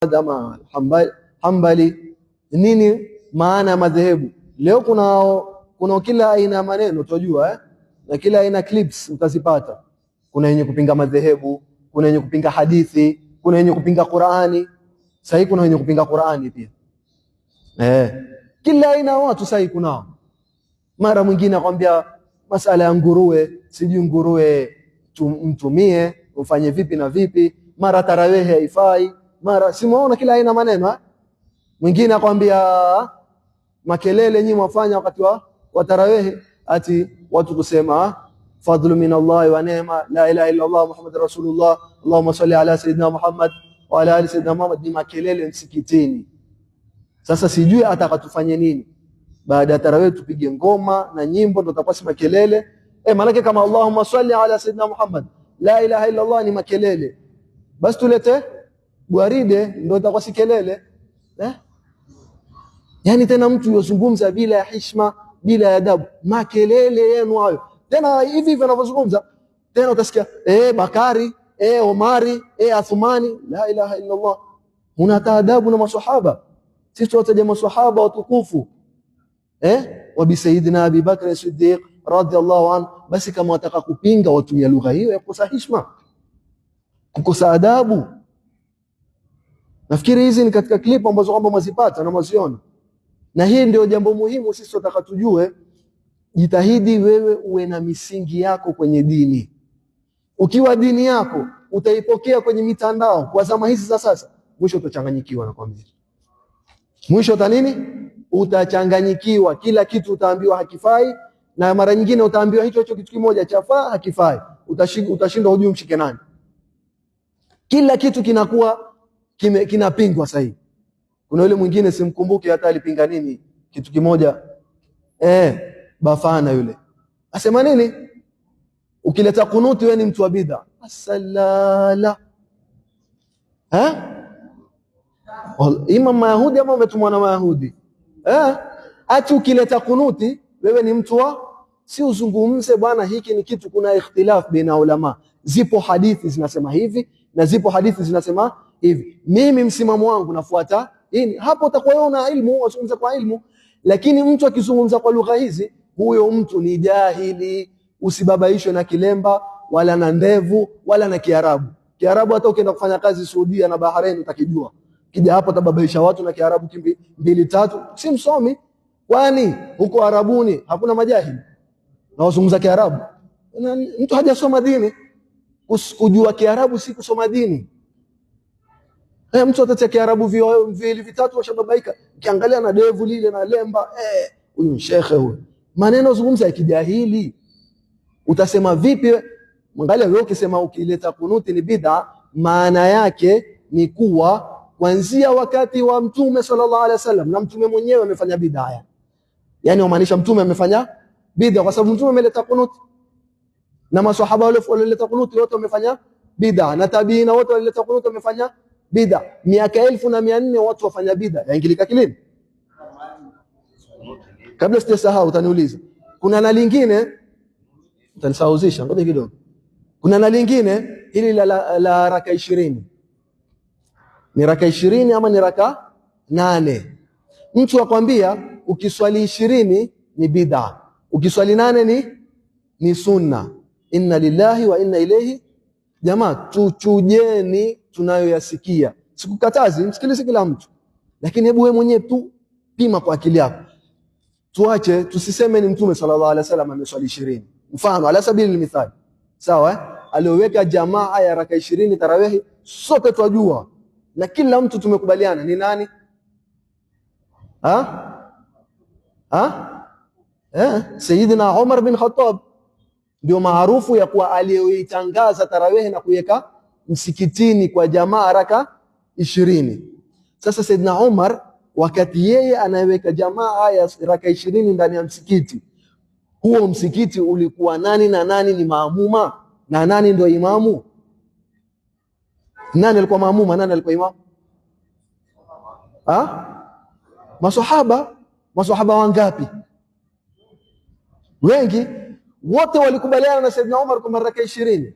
ama Hambali. Nini maana ya madhehebu? Leo kuna kila aina ya maneno tunajua na kila aina clips utazipata. Kuna yenye kupinga madhehebu, kuna yenye kupinga hadithi, kuna yenye kupinga Qur'ani. Sasa kuna yenye kupinga Qur'ani pia. Kila aina watu sasa kunao. Mara mwingine akwambia masala ya nguruwe, sijui nguruwe mtumie ufanye vipi na vipi, mara tarawehe haifai, mara simuona kila aina maneno. Mwingine akwambia makelele nyinyi mwafanya wakati wa tarawehe, ati watu kusema fadlu min Allah wa neema la ilaha illa Allah Muhammadur Rasulullah Allahumma salli ala sayyidina Muhammad wa ala ali sayyidina Muhammad, ni makelele msikitini. Sasa sijui atakatufanye nini baada ya tarawehe, tupige ngoma na nyimbo ndo tapasi makelele? Maana kama Allahumma salli ala sayyidina Muhammad la ilaha illa Allah ni makelele, basi tulete gwaride ndo itakuwa si kelele. Yani tena mtu yozungumza bila ya heshima, bila ya adabu, makelele yenu hayo. Tena hivi hivi anavyozungumza tena utasikia Bakari, Omari, Athmani, la ilaha illa Allah. Una taadabu na maswahaba. Sisi wataja maswahaba watukufu wa bi sayyidina Abi Bakr Siddiq radhiyallahu anhu. Basi kama wataka kupinga watumia lugha hiyo ya kukosa heshima, kukosa adabu. Nafikiri hizi ni katika clip ambazo kwamba mwazipata na mwaziona. Na hii ndio jambo muhimu sisi tunataka tujue. Jitahidi wewe uwe na misingi yako kwenye dini. Ukiwa dini yako utaipokea kwenye mitandao kwa zama hizi za sasa, mwisho utachanganyikiwa. Nakwambia mwisho nini? Utachanganyikiwa. Kila kitu utaambiwa hakifai, na mara nyingine utaambiwa hicho kitu kimoja chafaa hakifai. Utashindwa hujui mshike nani. Kila kitu kinakuwa kinapingwa sahihi. Kuna yule mwingine simkumbuke hata alipinga nini kitu kimoja, Bafana yule asema nini, ukileta kunuti wewe ni mtu wa bid'a. Asalala Imam Mayahudi ama umetumwa na Mayahudi? Ati ukileta kunuti wewe ni mtu wa, si uzungumze bwana hiki ni kitu, kuna ikhtilaf baina ulama. Zipo hadithi zinasema hivi na zipo hadithi zinasema hivi. Mimi msimamo wangu nafuata hii. Hapo utakuwa una ilmu, wazungumza kwa ilmu. Lakini mtu akizungumza kwa lugha hizi, huyo mtu ni jahili. Usibabaishwe na kilemba wala na ndevu wala na Kiarabu. Kiarabu hata ukienda kufanya kazi Saudia na Bahrain utakijua. Kija hapo utababaisha watu na Kiarabu mbili tatu, si msomi. Kwani huko Arabuni hakuna majahili na wazungumza Kiarabu? Mtu hajasoma dini. Kujua Kiarabu si kusoma dini. Mtu atatia Kiarabu viwili vitatu washababaika. Ukiangalia na devu lile na lemba, huyu shekhe huyu. Maneno zungumza ya kijahili. Utasema vipi? Mwangalia wewe ukisema ukileta kunuti ni bid'a, maana yake ni kuwa kuanzia wakati wa Mtume sallallahu alaihi wasallam, na Mtume mwenyewe amefanya bid'a. Yani umaanisha Mtume amefanya bid'a kwa sababu Mtume ameleta kunuti. Na maswahaba wale walioleta kunuti wote wamefanya bid'a, na tabiina wote walioleta kunuti wamefanya bid'a. Miaka 1400 watu wafanya bid'a. Yaingilika kilini? Kabla sijasahau utaniuliza. Kuna na lingine utanisahuzisha, ngoja kidogo. Kuna na lingine hili la raka 20. Ni raka 20 ama ni raka 8? Mtu akwambia ukiswali 20 ni bid'a, ukiswali 8 ni sunna. Inna lillahi wa inna ilayhi. Jamaa, tuchujeni tunayoyasikia. Sikukatazi, msikilize kila mtu. Lakini hebu wewe mwenyewe tu pima kwa akili yako. Tuache, tusiseme ni Mtume sallallahu alaihi wasallam ameswali 20. Mfano, ala sabili mithali. Sawa alioweka jamaa ya raka 20 tarawehi, sote twajua. Na kila mtu tumekubaliana ni nani? Sayyidina Umar bin Khattab ndio maarufu ya kuwa aliyoitangaza tarawehi na kuweka msikitini kwa jamaa raka 20. Sasa Sayyidina Umar wakati yeye anaweka jamaa ya raka 20 ndani ya msikiti, huo msikiti ulikuwa nani na nani ni maamuma na nani ndio imamu? Nani alikuwa maamuma, nani alikuwa imamu? Maswahaba. Maswahaba wangapi? Wengi. Wote walikubaliana na Sayyidina Umar kwa raka 20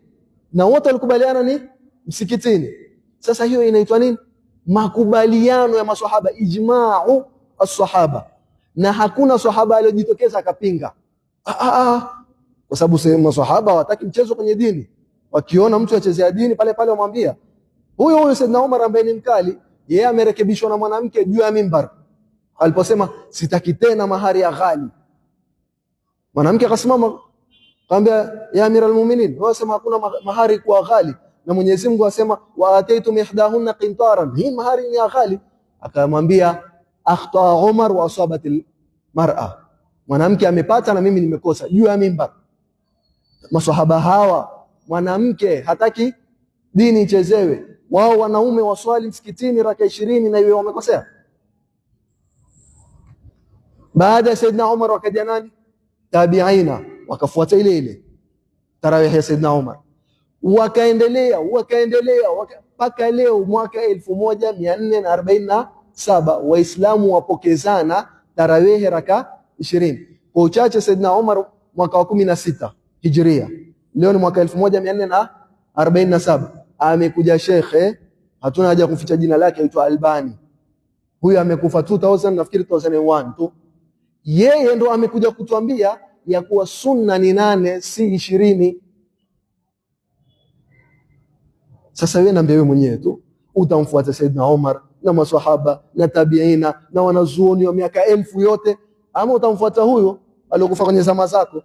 na wote walikubaliana ni msikitini. Sasa hiyo inaitwa nini? makubaliano ya maswahaba, ijma'u as-sahaba, na hakuna sahaba aliyojitokeza akapinga. Kwa sababu maswahaba hawataki mchezo kwenye dini. Wakiona mtu achezea dini pale pale wamwambia. Huyo Saidna Umar ambaye ni mkali, yeye amerekebishwa na mwanamke juu ya mimbar aliposema sitaki tena mahari ya ghali. Mwanamke akasimama akamwambia, ya Amir al-Mu'minin, wewe sema hakuna mahari kwa ghali, na Mwenyezi Mungu asema wa ataitum ihdahunna qintaran, hii mahari ni ya ghali. Akamwambia akhta Umar wa asabat al-mar'a, mwanamke amepata na mimi nimekosa juu ya mimbar. Maswahaba hawa, mwanamke hataki dini ichezewe, wao wanaume waswali msikitini raka 20 na iwe wamekosea. Baada ya Saidna Umar wakaja nani? Tabiina, wakafuata ile ile tarawih ya Saidna Umar, wakaendelea mpaka leo mwaka 1447 Waislamu wapokezana tarawih raka 20. Kwa uchache Saidna Umar mwaka wa 16 Hijria, leo ni mwaka 1447. Amekuja shekhe, hatuna haja kuficha jina lake, aitwa Albani. Huyu amekufa 2000 nafikiri 2001 tu. Yeye ndo amekuja kutuambia ya kuwa sunna ni 8 si 20. Sasa wewe niambie wewe mwenyewe tu, utamfuata Saidna Umar na maswahaba na tabiina na wanazuoni wa miaka 1000 yote, ama utamfuata huyo aliyokufa kwenye zama zako?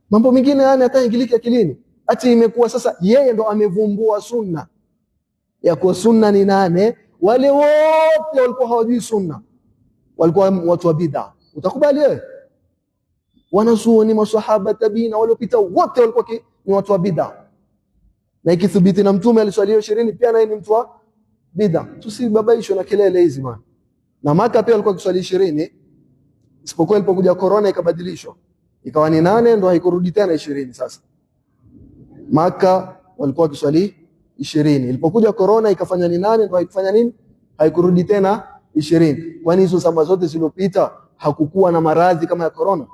Mambo mengine yani hata ingiliki akilini. Ati imekuwa sasa yeye ndo amevumbua sunna ya kuwa sunna ni 8. Wale wote walikuwa hawajui sunna, walikuwa watu wa bid'a. Utakubali wewe? Wanazuoni, maswahaba, tabiina waliopita wote walikuwa ni watu wa bid'a, na ikithibiti na mtume aliswalia 20 pia naye ni mtu wa bid'a. Tusibabaishwe na kelele hizi bwana. Na Maka pia walikuwa kiswali 20, isipokuwa ilipokuja corona ikabadilishwa ikawa ni 8, ndo haikurudi tena 20. Sasa Maka walikuwa kiswali 20, ilipokuja corona ikafanya ni 8, ndo haikufanya nini, haikurudi tena 20. Kwani hizo zama zote zilizopita hakukuwa na maradhi kama ya corona?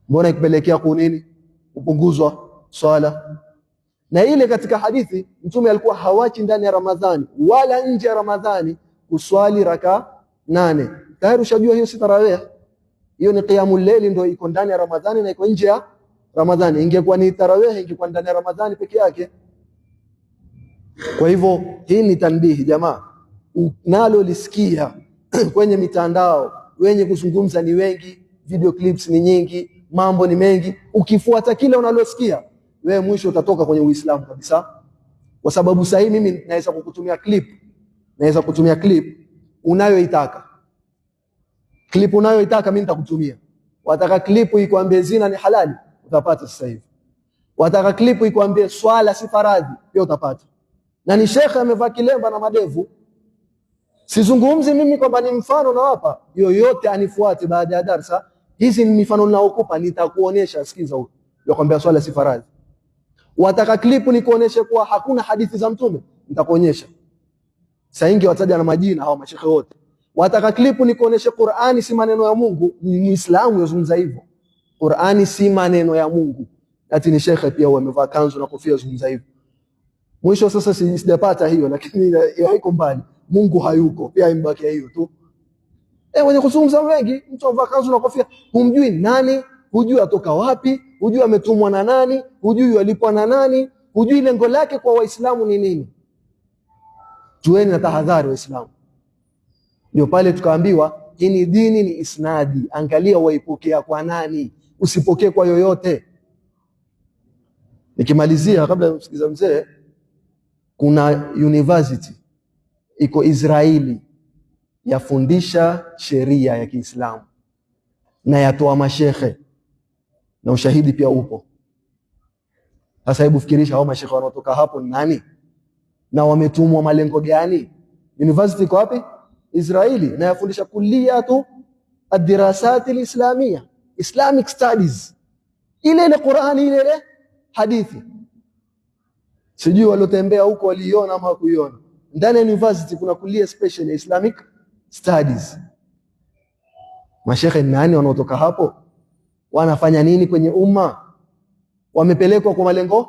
Mbona ikipelekea kunini kupunguzwa swala? Na ile katika hadithi mtume alikuwa hawachi ndani ya Ramadhani wala nje ya Ramadhani kuswali raka 8. Tayari ushajua hiyo si tarawih, hiyo ni qiyamul layl, ndio iko ndani ya Ramadhani na iko nje ya Ramadhani. Ingekuwa ni tarawih ingekuwa ndani ya Ramadhani peke yake. Kwa hivyo hii ni tanbihi jamaa, nalo lisikia kwenye mitandao, wenye kuzungumza ni wengi, video clips ni nyingi, mambo ni mengi. Ukifuata kile unalosikia wewe, mwisho utatoka kwenye Uislamu kabisa. Kwa sababu sasa hivi mimi naweza kukutumia clip unayoitaka. Clip unayoitaka mimi nitakutumia. Wataka clip ikwambie zina ni halali, utapata sasa hivi. Wataka clip ikwambie swala si faradhi, pia utapata. Na ni shekhe amevaa kilemba na madevu. Sizungumzi mimi kwamba ni mfano na hapa, yoyote anifuate baada ya darasa. Hizi ni mifano ninaokupa, nitakuonesha. Sikiza huko, yakwambia swala si faradhi. Wataka clip nikuoneshe kuwa hakuna hadithi za mtume, nitakuonyesha. Sasa ingi wataja na majina hao mashekhe wote. Wataka clip nikuoneshe Qur'ani si maneno ya Mungu, ni Muislamu yazungumza hivyo. Qur'ani si maneno ya Mungu. Ati ni shekhe pia wamevaa kanzu na kofia yazungumza hivyo. Mwisho sasa sijapata hiyo, lakini haiko mbali. Mungu hayuko, pia imbaki hiyo tu. Wenye kuzungumza wengi, mtu avaa kanzu na kofia, humjui nani, hujui atoka wapi, hujui ametumwa na nani, hujui alipwa na nani, hujui lengo lake kwa Waislamu ni nini. Tuweni na tahadhari Waislamu. Ndio pale tukaambiwa hii dini ni isnadi, angalia waipokea kwa nani, usipokee kwa yoyote. Nikimalizia kabla ya kusikiza mzee, kuna university iko Israeli yafundisha sheria ya Kiislamu na yatoa mashekhe na ushahidi pia upo. Sasa hebu fikirisha hao mashekhe wanaotoka hapo ni nani na wametumwa malengo gani? University iko wapi? Israeli, na yafundisha kulliyatu ad-dirasat al-islamiyya, Islamic studies, ile Qur'ani ile hadithi. Sijui waliotembea huko waliona ama hakuiona. Ndani ya university kuna kulia special ya Islamic studies. Mashekhe nani wanaotoka hapo? Wanafanya nini kwenye umma? Wamepelekwa kwa malengo